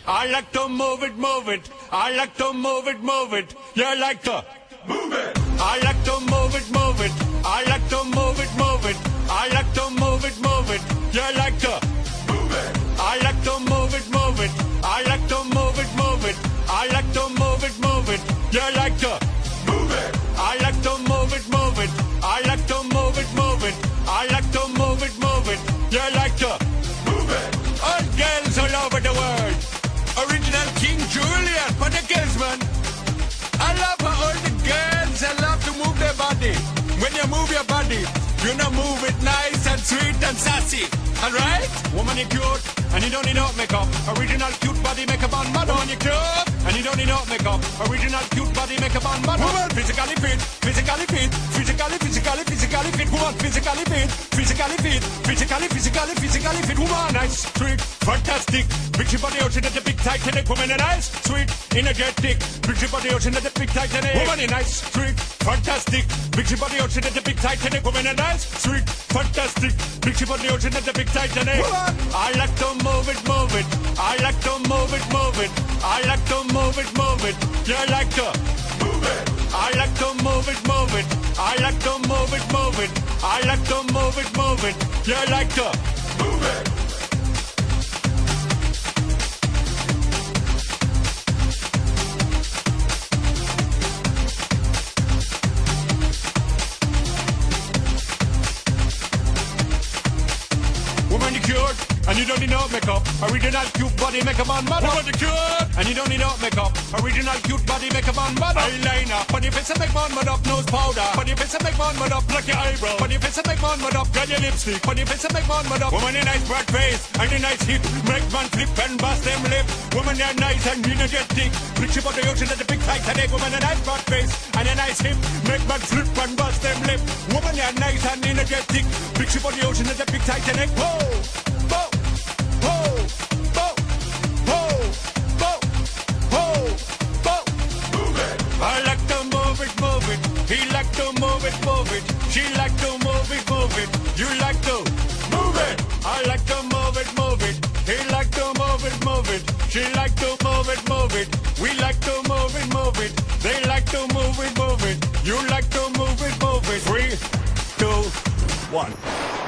I like to move it, move it. I like to move it, move it. You like to move it. I like to move it, move it. I like to move it, move it. I like to move it, move it. You like to move it. I like to move it, move it. I like to move it, move it. I like to move it, move it. You like to move it. I like to move it, move it. I like to move it, move it. I like to move it, move it. You like to move it. All girls all over the world. Original King Juliet for the girls, man. I love how all the girls I love to move their body. When you move your body, you know move it nice and sweet and sassy. Alright? Woman, you cute, and you don't need no makeup. Original cute body makeup on model. Woman, you cute, and you don't need no makeup. Original cute body makeup on model. Woman, physically fit, physically fit, physically fit. Woman, physically fit, physically fit, physically fit. Woman, nice, sweet, fantastic. Big your body out into the big Titanic. Woman, nice, sweet, energetic. Big your body out into the big Titanic. Woman, nice, sweet, fantastic. Big your body out into the big Titanic. Woman, nice, sweet, fantastic. Big your body out into the big Titanic. I like to move it, move it. I like to move it, move it. I like to move it, move it. You like to move it. I like to move it, move it. I like to move it, move it. I like to move it, move it. You like to move it. Woman, you cute, and you don't need no makeup. Original cute body makeup on model. Woman, you cute, and you don't need no makeup. Original cute body makeup on model. Eyeliner, on your face and make man mud up. Nose powder, on your face and make man mud up. Pluck your eyebrow, on your face and make man mud up. Got your lipstick, on your face and make man mud up. Woman, a nice broad face and a nice hip. Make man flip and bust them lip. Woman, you're nice and energetic. Rich about the ocean at the big Titanic. Woman, a nice broad face and a nice hip. Make man flip and bust them lip. Woman, you're nice and energetic. Rich about the ocean at the big Titanic. Whoa! I like to move it, move it. He like to move it, move it. She like to move it, move it. You like to move it. I like to move it, move it. He like to move it, move it. She like to move it, move it. We like to move it, move it. They like to move it, move it. You like to move it, move it. 3, 2, 1.